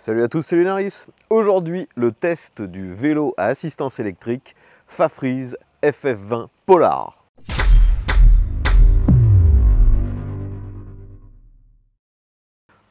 Salut à tous, c'est Lunaris. Aujourd'hui, le test du vélo à assistance électrique Fafrize FF20 Polar.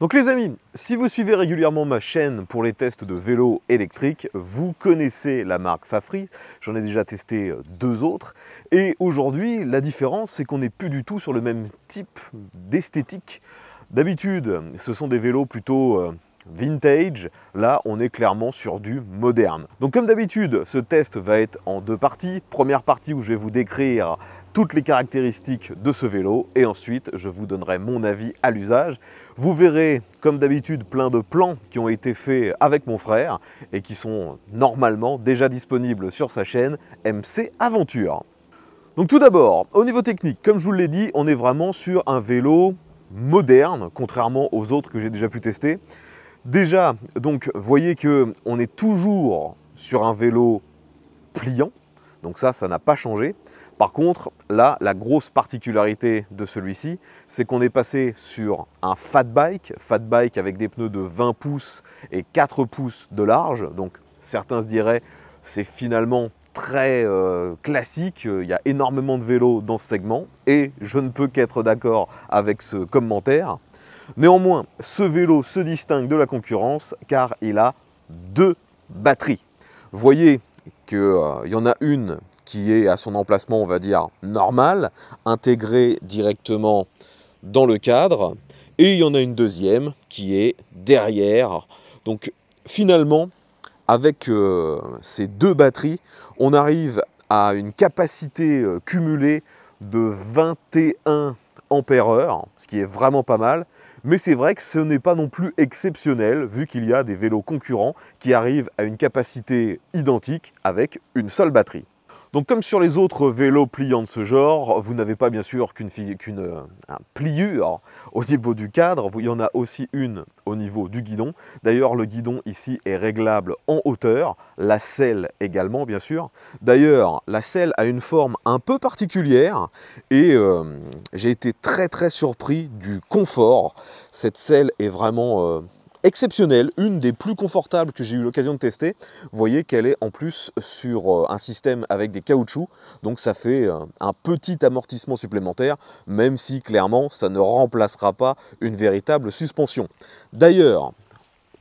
Donc les amis, si vous suivez régulièrement ma chaîne pour les tests de vélos électriques, vous connaissez la marque Fafrize. J'en ai déjà testé deux autres. Et aujourd'hui, la différence, c'est qu'on n'est plus du tout sur le même type d'esthétique. D'habitude, ce sont des vélos plutôt vintage. Là, on est clairement sur du moderne. Donc comme d'habitude, ce test va être en deux parties. Première partie où je vais vous décrire toutes les caractéristiques de ce vélo et ensuite je vous donnerai mon avis à l'usage. Vous verrez comme d'habitude plein de plans qui ont été faits avec mon frère et qui sont normalement déjà disponibles sur sa chaîne MC Aventure. Donc tout d'abord, au niveau technique, comme je vous l'ai dit, on est vraiment sur un vélo moderne, contrairement aux autres que j'ai déjà pu tester. Déjà, donc, voyez qu'on est toujours sur un vélo pliant, donc ça n'a pas changé. Par contre, là, la grosse particularité de celui-ci, c'est qu'on est passé sur un fat bike avec des pneus de 20 pouces et 4 pouces de large. Donc certains se diraient, c'est finalement très classique, il y a énormément de vélos dans ce segment et je ne peux qu'être d'accord avec ce commentaire. Néanmoins, ce vélo se distingue de la concurrence car il a deux batteries. Vous voyez qu'il y en a une qui est à son emplacement, on va dire, normal, intégrée directement dans le cadre, et il y en a une deuxième qui est derrière. Donc finalement, avec ces deux batteries, on arrive à une capacité cumulée de 21 ampères-heure, ce qui est vraiment pas mal. Mais c'est vrai que ce n'est pas non plus exceptionnel, vu qu'il y a des vélos concurrents qui arrivent à une capacité identique avec une seule batterie. Donc comme sur les autres vélos pliants de ce genre, vous n'avez pas bien sûr qu'une pliure au niveau du cadre, il y en a aussi une au niveau du guidon. D'ailleurs le guidon ici est réglable en hauteur, la selle également bien sûr. D'ailleurs la selle a une forme un peu particulière et j'ai été très surpris du confort. Cette selle est vraiment exceptionnelle, une des plus confortables que j'ai eu l'occasion de tester. Vous voyez qu'elle est en plus sur un système avec des caoutchoucs, donc ça fait un petit amortissement supplémentaire, même si clairement ça ne remplacera pas une véritable suspension. D'ailleurs,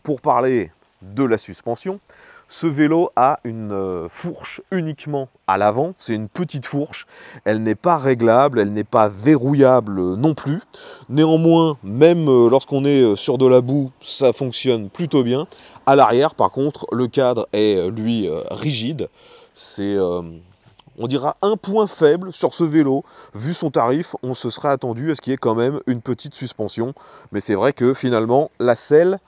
pour parler de la suspension, ce vélo a une fourche uniquement à l'avant, c'est une petite fourche, elle n'est pas réglable, elle n'est pas verrouillable non plus. Néanmoins, même lorsqu'on est sur de la boue, ça fonctionne plutôt bien. À l'arrière, par contre, le cadre est, lui, rigide. C'est, on dira, un point faible sur ce vélo. Vu son tarif, on se serait attendu à ce qu'il y ait quand même une petite suspension. Mais c'est vrai que finalement, la selle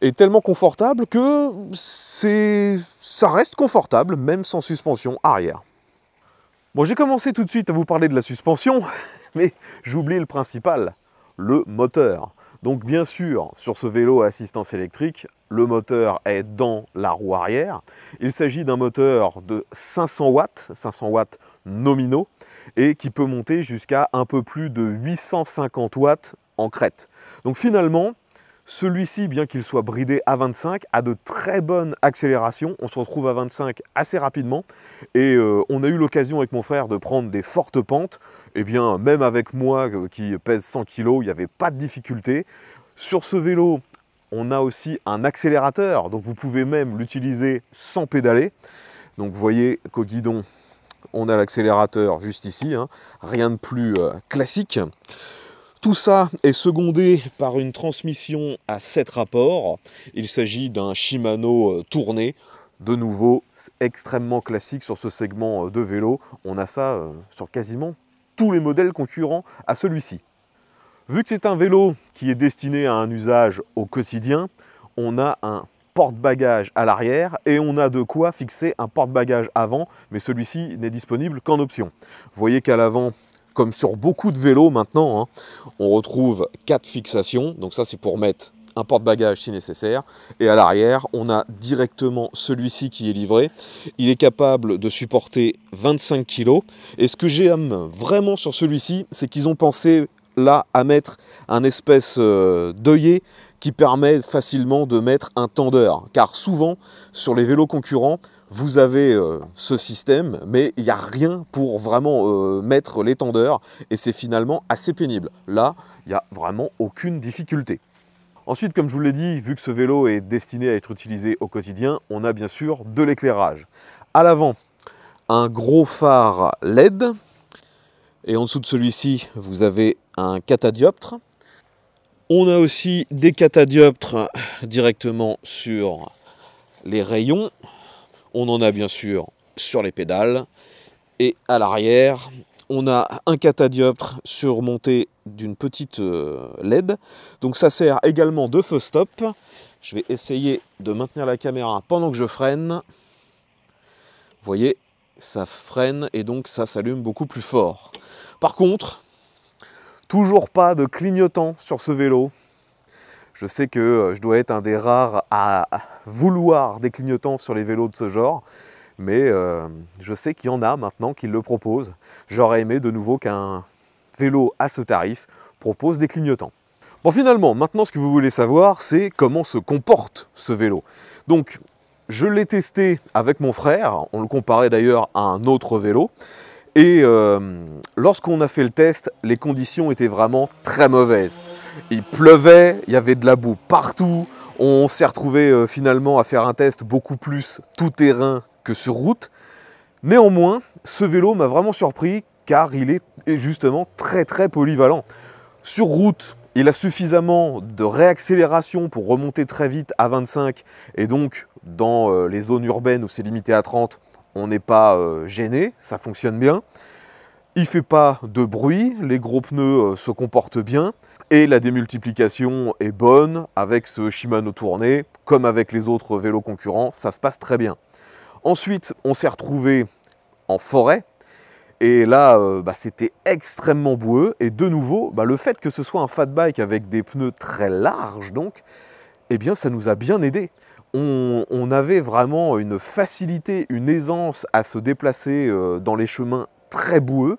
est tellement confortable que ça reste confortable, même sans suspension arrière. Bon, j'ai commencé tout de suite à vous parler de la suspension, mais j'oublie le principal, le moteur. Donc bien sûr, sur ce vélo à assistance électrique, le moteur est dans la roue arrière. Il s'agit d'un moteur de 500 watts nominaux, et qui peut monter jusqu'à un peu plus de 850 watts en crête. Donc finalement, celui-ci, bien qu'il soit bridé à 25, a de très bonnes accélérations. On se retrouve à 25 assez rapidement. Et on a eu l'occasion avec mon frère de prendre des fortes pentes. Et bien, même avec moi qui pèse 100 kg, il n'y avait pas de difficulté. Sur ce vélo, on a aussi un accélérateur. Donc vous pouvez même l'utiliser sans pédaler. Donc vous voyez qu'au guidon, on a l'accélérateur juste ici. Hein. Rien de plus classique. Tout ça est secondé par une transmission à 7 rapports. Il s'agit d'un Shimano tourné. De nouveau, extrêmement classique sur ce segment de vélo. On a ça sur quasiment tous les modèles concurrents à celui-ci. Vu que c'est un vélo qui est destiné à un usage au quotidien, on a un porte-bagages à l'arrière et on a de quoi fixer un porte-bagages avant, mais celui-ci n'est disponible qu'en option. Vous voyez qu'à l'avant, comme sur beaucoup de vélos maintenant, hein, on retrouve 4 fixations. Donc ça, c'est pour mettre un porte-bagages si nécessaire. Et à l'arrière, on a directement celui-ci qui est livré. Il est capable de supporter 25 kg. Et ce que j'aime vraiment sur celui-ci, c'est qu'ils ont pensé là à mettre un espèce d'œillet qui permet facilement de mettre un tendeur. Car souvent, sur les vélos concurrents, vous avez ce système, mais il n'y a rien pour vraiment mettre les tendeurs, et c'est finalement assez pénible. Là, il n'y a vraiment aucune difficulté. Ensuite, comme je vous l'ai dit, vu que ce vélo est destiné à être utilisé au quotidien, on a bien sûr de l'éclairage. À l'avant, un gros phare LED, et en dessous de celui-ci, vous avez un catadioptre. On a aussi des catadioptres directement sur les rayons. On en a bien sûr sur les pédales. Et à l'arrière, on a un catadioptre surmonté d'une petite LED. Donc ça sert également de feu stop. Je vais essayer de maintenir la caméra pendant que je freine. Vous voyez, ça freine et donc ça s'allume beaucoup plus fort. Par contre, toujours pas de clignotant sur ce vélo. Je sais que je dois être un des rares à vouloir des clignotants sur les vélos de ce genre, mais je sais qu'il y en a maintenant qui le proposent. J'aurais aimé de nouveau qu'un vélo à ce tarif propose des clignotants. Bon, finalement, maintenant ce que vous voulez savoir, c'est comment se comporte ce vélo. Donc, je l'ai testé avec mon frère, on le comparait d'ailleurs à un autre vélo, et lorsqu'on a fait le test, les conditions étaient vraiment très mauvaises. Il pleuvait, il y avait de la boue partout, on s'est retrouvé finalement à faire un test beaucoup plus tout-terrain que sur route. Néanmoins, ce vélo m'a vraiment surpris car il est justement très polyvalent. Sur route, il a suffisamment de réaccélération pour remonter très vite à 25 et donc dans les zones urbaines où c'est limité à 30, on n'est pas gêné, ça fonctionne bien. Il ne fait pas de bruit, les gros pneus se comportent bien et la démultiplication est bonne avec ce Shimano tourné, comme avec les autres vélos concurrents, ça se passe très bien. Ensuite, on s'est retrouvé en forêt et là, c'était extrêmement boueux et de nouveau, le fait que ce soit un fat bike avec des pneus très larges, donc, eh bien, ça nous a bien aidé. On avait vraiment une facilité, une aisance à se déplacer dans les chemins très boueux.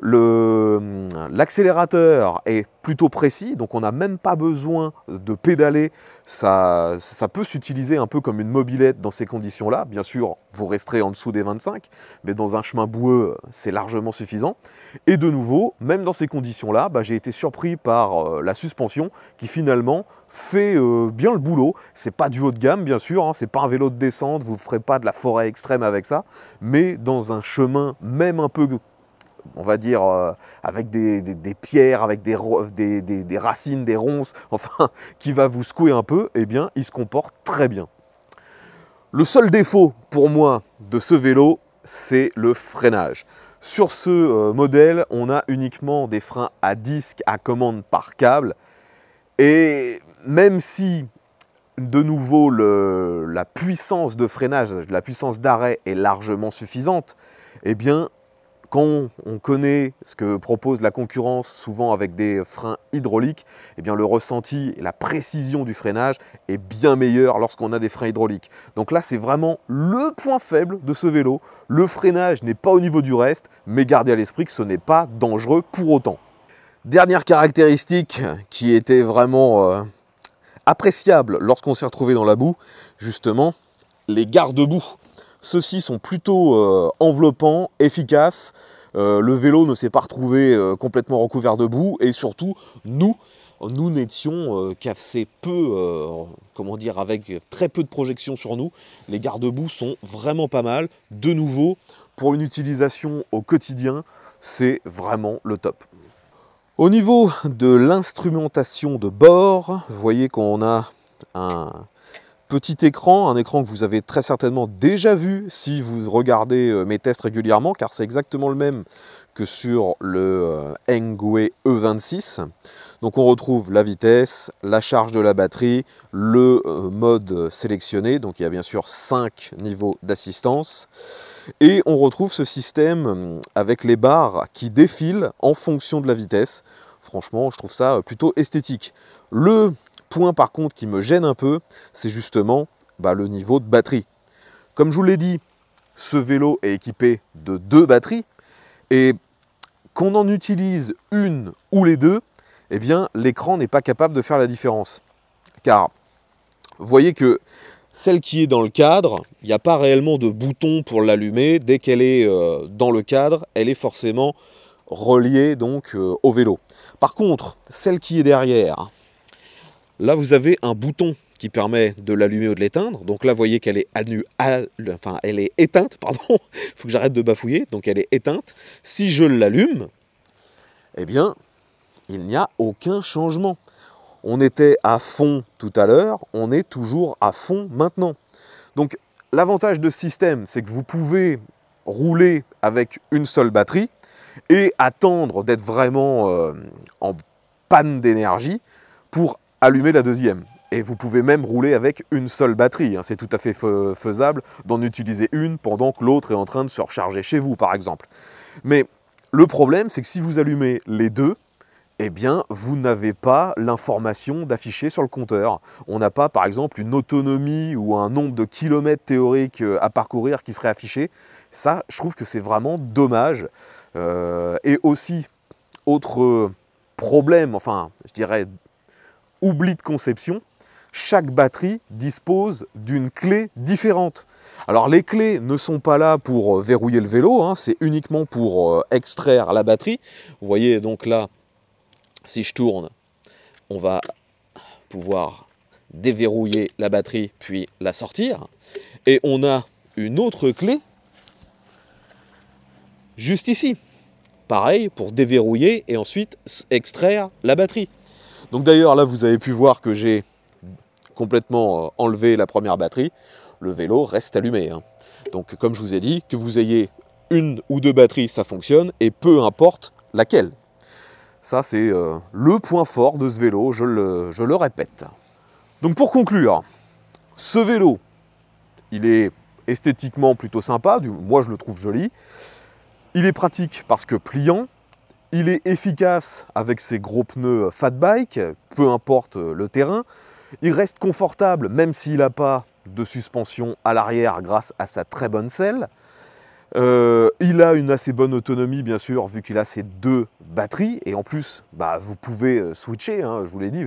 L'accélérateur est plutôt précis, donc on n'a même pas besoin de pédaler. Ça peut s'utiliser un peu comme une mobilette dans ces conditions-là. Bien sûr, vous resterez en dessous des 25, mais dans un chemin boueux, c'est largement suffisant. Et de nouveau, même dans ces conditions-là, j'ai été surpris par la suspension qui finalement fait bien le boulot. C'est pas du haut de gamme, bien sûr, hein, c'est pas un vélo de descente, vous ne ferez pas de la forêt extrême avec ça, mais dans un chemin même un peu, on va dire, avec des pierres, avec des racines, des ronces, enfin, qui va vous secouer un peu, eh bien, il se comporte très bien. Le seul défaut, pour moi, de ce vélo, c'est le freinage. Sur ce modèle, on a uniquement des freins à disque à commande par câble, et même si, de nouveau, la puissance de freinage, la puissance d'arrêt est largement suffisante, eh bien, quand on connaît ce que propose la concurrence, souvent avec des freins hydrauliques, eh bien le ressenti et la précision du freinage est bien meilleur lorsqu'on a des freins hydrauliques. Donc là, c'est vraiment le point faible de ce vélo. Le freinage n'est pas au niveau du reste, mais gardez à l'esprit que ce n'est pas dangereux pour autant. Dernière caractéristique qui était vraiment appréciable lorsqu'on s'est retrouvé dans la boue, justement, les garde-boue. Ceux-ci sont plutôt enveloppants, efficaces. Le vélo ne s'est pas retrouvé complètement recouvert de boue. Et surtout, nous n'étions qu'assez peu, comment dire, avec très peu de projection sur nous. Les garde-boue sont vraiment pas mal. De nouveau, pour une utilisation au quotidien, c'est vraiment le top. Au niveau de l'instrumentation de bord, vous voyez qu'on a un petit écran, un écran que vous avez très certainement déjà vu si vous regardez mes tests régulièrement, car c'est exactement le même que sur le Engwe E26. Donc on retrouve la vitesse, la charge de la batterie, le mode sélectionné, donc il y a bien sûr 5 niveaux d'assistance, et on retrouve ce système avec les barres qui défilent en fonction de la vitesse. Franchement, je trouve ça plutôt esthétique. Le point par contre qui me gêne un peu, c'est justement le niveau de batterie. Comme je vous l'ai dit, ce vélo est équipé de 2 batteries et qu'on en utilise une ou les deux, eh bien l'écran n'est pas capable de faire la différence. car vous voyez que celle qui est dans le cadre, il n'y a pas réellement de bouton pour l'allumer. Dès qu'elle est dans le cadre, elle est forcément reliée donc au vélo. Par contre, celle qui est derrière, là vous avez un bouton qui permet de l'allumer ou de l'éteindre. Donc là, vous voyez qu'elle est, elle est éteinte, pardon. Il faut que j'arrête de bafouiller. Donc elle est éteinte. Si je l'allume, eh bien, il n'y a aucun changement. On était à fond tout à l'heure, on est toujours à fond maintenant. Donc l'avantage de ce système, c'est que vous pouvez rouler avec une seule batterie et attendre d'être vraiment en panne d'énergie pour allumer la deuxième. Et vous pouvez même rouler avec une seule batterie. C'est tout à fait faisable d'en utiliser une pendant que l'autre est en train de se recharger chez vous, par exemple. Mais le problème, c'est que si vous allumez les deux, eh bien, vous n'avez pas l'information d'afficher sur le compteur. On n'a pas, par exemple, une autonomie ou un nombre de kilomètres théoriques à parcourir qui serait affiché. Ça, je trouve que c'est vraiment dommage. Et aussi, autre problème, enfin, je dirais, oubli de conception, chaque batterie dispose d'une clé différente. Alors les clés ne sont pas là pour verrouiller le vélo, c'est uniquement pour extraire la batterie. Vous voyez donc là, si je tourne, on va pouvoir déverrouiller la batterie puis la sortir. Et on a une autre clé juste ici. Pareil pour déverrouiller et ensuite extraire la batterie. Donc d'ailleurs là vous avez pu voir que j'ai complètement enlevé la première batterie. Le vélo reste allumé. Donc comme je vous ai dit, que vous ayez une ou deux batteries, ça fonctionne et peu importe laquelle. Ça, c'est le point fort de ce vélo, je le répète. Donc pour conclure, ce vélo, il est esthétiquement plutôt sympa, moi je le trouve joli. Il est pratique parce que pliant. Il est efficace avec ses gros pneus fat bike, peu importe le terrain. Il reste confortable même s'il n'a pas de suspension à l'arrière grâce à sa très bonne selle. Il a une assez bonne autonomie bien sûr vu qu'il a ses deux batteries et en plus vous pouvez switcher, je vous l'ai dit,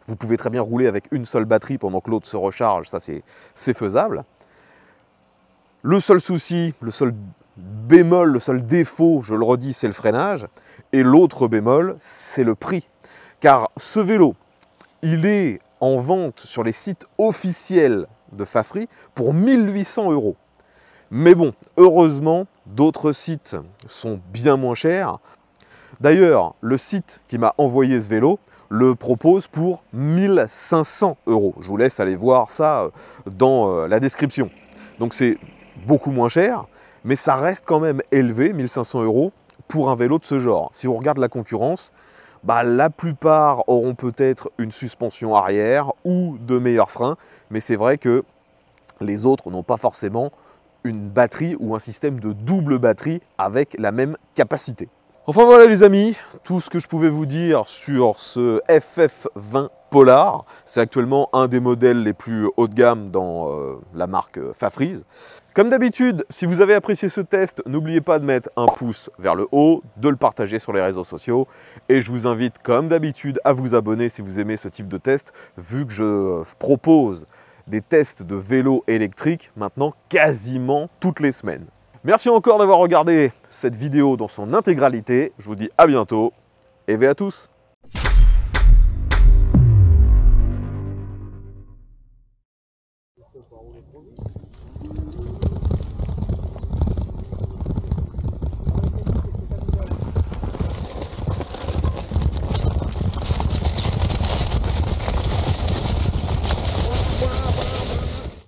vous pouvez très bien rouler avec une seule batterie pendant que l'autre se recharge, ça c'est faisable. Le seul souci, le seul bémol, le seul défaut, je le redis, c'est le freinage et l'autre bémol, c'est le prix. Car ce vélo, il est en vente sur les sites officiels de Fafri pour 1 800 €. Mais bon, heureusement, d'autres sites sont bien moins chers. D'ailleurs, le site qui m'a envoyé ce vélo le propose pour 1 500 €. Je vous laisse aller voir ça dans la description. Donc c'est beaucoup moins cher, mais ça reste quand même élevé, 1 500 € pour un vélo de ce genre. Si on regarde la concurrence, la plupart auront peut-être une suspension arrière ou de meilleurs freins, mais c'est vrai que les autres n'ont pas forcément une batterie ou un système de double batterie avec la même capacité. Enfin voilà les amis, tout ce que je pouvais vous dire sur ce FF20 Polar. C'est actuellement un des modèles les plus haut de gamme dans la marque Fafri. Comme d'habitude, si vous avez apprécié ce test, n'oubliez pas de mettre un pouce vers le haut, de le partager sur les réseaux sociaux et je vous invite comme d'habitude à vous abonner si vous aimez ce type de test, vu que je propose des tests de vélos électriques maintenant quasiment toutes les semaines. Merci encore d'avoir regardé cette vidéo dans son intégralité. Je vous dis à bientôt et V à tous.